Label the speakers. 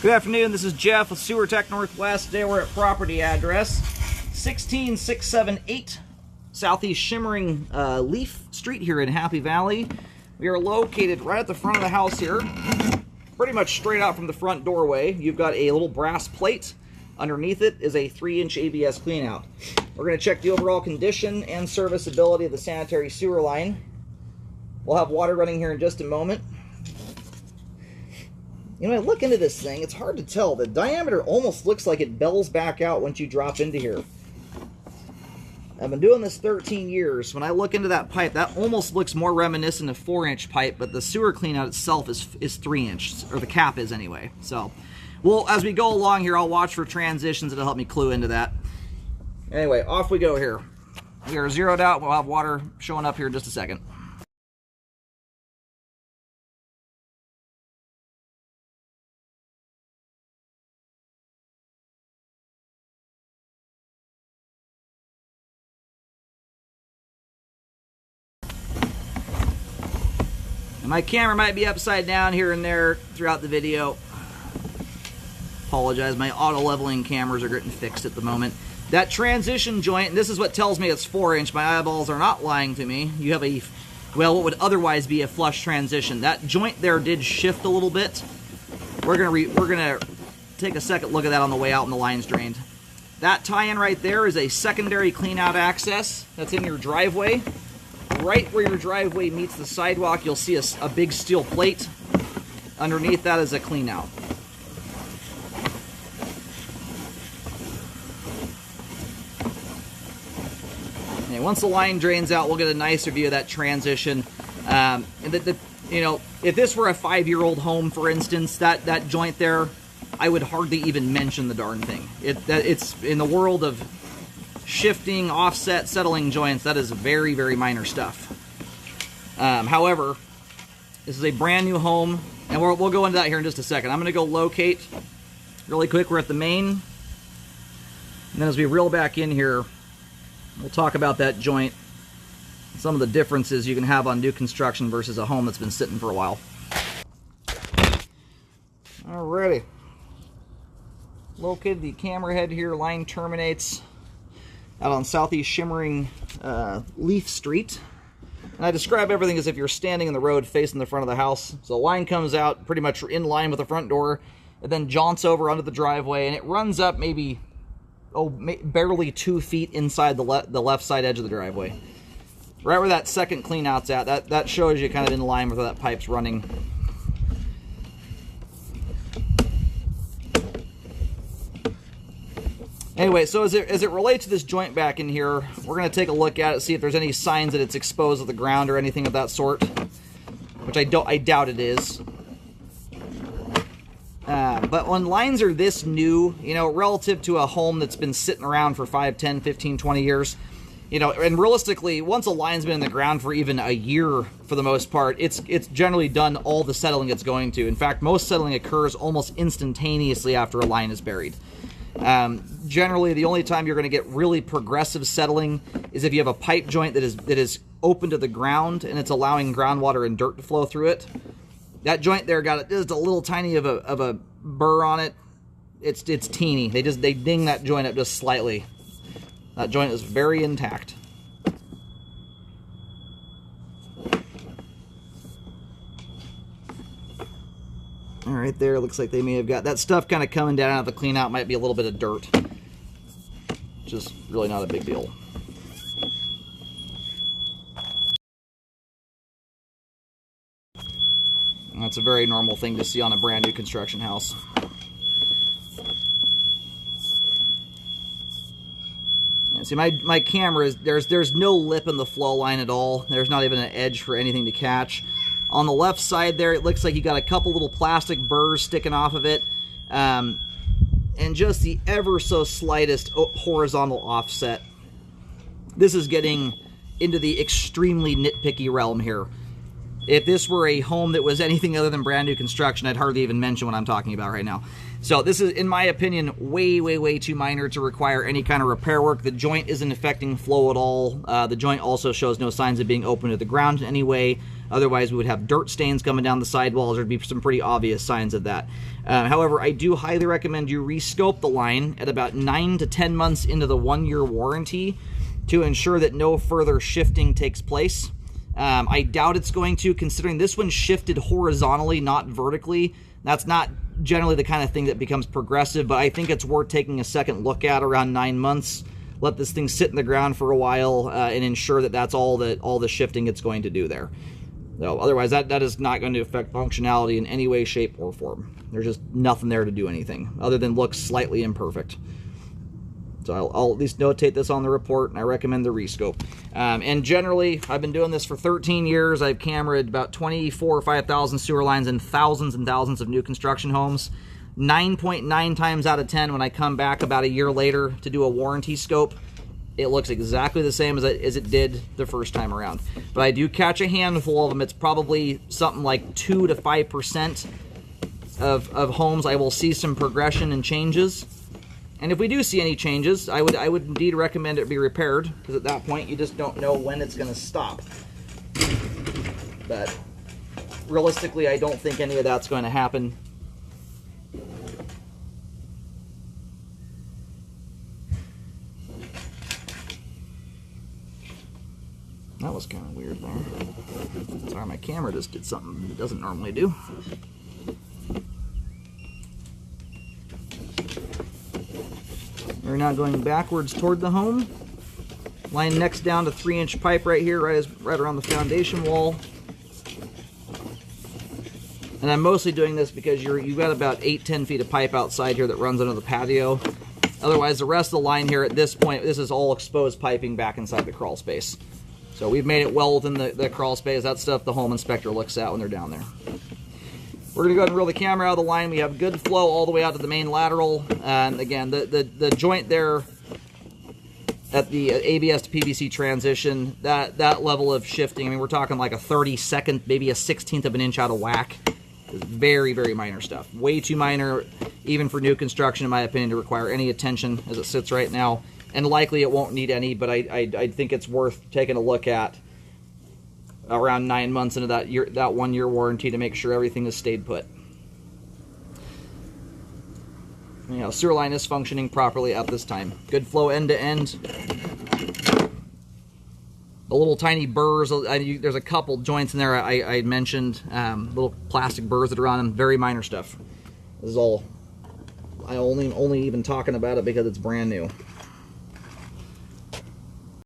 Speaker 1: Good afternoon, this is Jeff with Sewer Tech Northwest. Today we're at property address 16678 Southeast Shimmering Leaf Street here in Happy Valley. We are located right at the front of the house here, pretty much straight out from the front doorway. You've got a little brass plate. Underneath it is a 3-inch ABS cleanout. We're going to check the overall condition and serviceability of the sanitary sewer line. We'll have water running here in just a moment. You know, I look into this thing, it's hard to tell. The diameter almost looks like it bells back out once you drop into here. I've been doing this 13 years. When I look into that pipe, that almost looks more reminiscent of 4-inch pipe, but the sewer cleanout itself is 3-inch, or the cap is anyway. So, well, as we go along here, I'll watch for transitions that'll help me clue into that. Anyway, off we go here. We are zeroed out. We'll have water showing up here in just a second. My camera might be upside down here and there throughout the video. Apologize, my auto leveling cameras are getting fixed at the moment. That transition joint, and this is what tells me it's 4-inch. My eyeballs are not lying to me. You have a, well, what would otherwise be a flush transition. That joint there did shift a little bit. We're gonna take a second look at that on the way out and the line's drained. That tie-in right there is a secondary cleanout access that's in your driveway. Right where your driveway meets the sidewalk, you'll see a big steel plate. Underneath that is a clean out. And once the line drains out, we'll get a nicer view of that transition. And you know, if this were a 5-year-old home, for instance, that joint there, I would hardly even mention the darn thing. It's in the world of shifting, offset, settling joints, that is very, very minor stuff. However, this is a brand new home, and we'll go into that here in just a second. I'm going to go locate really quick. We're at the main, and then as we reel back in here, we'll talk about that joint, some of the differences you can have on new construction versus a home that's been sitting for a while. Alrighty. Located the camera head here. Line terminates out on Southeast Shimmering Leaf Street. And I describe everything as if you're standing in the road facing the front of the house. So the line comes out pretty much in line with the front door, and then jaunts over onto the driveway, and it runs up maybe, barely 2 feet inside the left side edge of the driveway. Right where that second clean out's at, that shows you kind of in line with where that pipe's running. Anyway, so as it relates to this joint back in here, we're going to take a look at it, see if there's any signs that it's exposed to the ground or anything of that sort, which I doubt it is. But when lines are this new, you know, relative to a home that's been sitting around for 5, 10, 15, 20 years, you know, and realistically, once a line's been in the ground for even a year, for the most part, it's generally done all the settling it's going to. In fact, most settling occurs almost instantaneously after a line is buried. Generally, the only time you're going to get really progressive settling is if you have a pipe joint that is open to the ground and it's allowing groundwater and dirt to flow through it. That joint there got just a little tiny of a burr on it. It's teeny. They ding that joint up just slightly. That joint is very intact. All right, there, looks like they may have got that stuff kind of coming down out of the clean out. Might be a little bit of dirt, which is really not a big deal. And that's a very normal thing to see on a brand new construction house. Yeah, see, my camera is, there's no lip in the flow line at all. There's not even an edge for anything to catch. On the left side there, it looks like you got a couple little plastic burrs sticking off of it, and just the ever so slightest horizontal offset. This is getting into the extremely nitpicky realm here. If this were a home that was anything other than brand new construction, I'd hardly even mention what I'm talking about right now. So this is, in my opinion, way, way, way too minor to require any kind of repair work. The joint isn't affecting flow at all. The joint also shows no signs of being open to the ground in any way. Otherwise, we would have dirt stains coming down the sidewalls. There'd be some pretty obvious signs of that. However, I do highly recommend you rescope the line at about 9 to 10 months into the 1-year warranty to ensure that no further shifting takes place. I doubt it's going to, considering this one shifted horizontally, not vertically. That's not generally the kind of thing that becomes progressive, but I think it's worth taking a second look at around 9 months. Let this thing sit in the ground for a while and ensure that that's all the shifting it's going to do there. So otherwise, that is not going to affect functionality in any way, shape, or form. There's just nothing there to do anything other than look slightly imperfect. So I'll at least notate this on the report, and I recommend the rescope. And generally, I've been doing this for 13 years. I've cameraed about 24 or 5,000 sewer lines in thousands and thousands of new construction homes. 9.9 times out of 10, when I come back about a year later to do a warranty scope, it looks exactly the same as it did the first time around. But I do catch a handful of them. It's probably something like 2 to 5% of homes I will see some progression and changes. And if we do see any changes, I would indeed recommend it be repaired, because at that point you just don't know when it's going to stop. But realistically, I don't think any of that's going to happen. That was kind of weird there. Sorry, my camera just did something it doesn't normally do. We're now going backwards toward the home. Line next down to 3-inch pipe right here, right around the foundation wall. And I'm mostly doing this because you've got about 8-10 feet of pipe outside here that runs under the patio. Otherwise, the rest of the line here at this point, this is all exposed piping back inside the crawl space. So we've made it well within the crawl space. That stuff the home inspector looks at when they're down there. We're going to go ahead and reel the camera out of the line. We have good flow all the way out to the main lateral. And again, the joint there at the ABS to PVC transition, that level of shifting, I mean, we're talking like a 32nd, maybe a 16th of an inch out of whack. Very, very minor stuff. Way too minor, even for new construction, in my opinion, to require any attention as it sits right now. And likely it won't need any, but I think it's worth taking a look at around 9 months into that 1-year warranty to make sure everything has stayed put. You know, sewer line is functioning properly at this time. Good flow end to end. The little tiny burrs, there's a couple joints in there I mentioned, little plastic burrs that are on them, very minor stuff. This is all, I only even talking about it because it's brand new.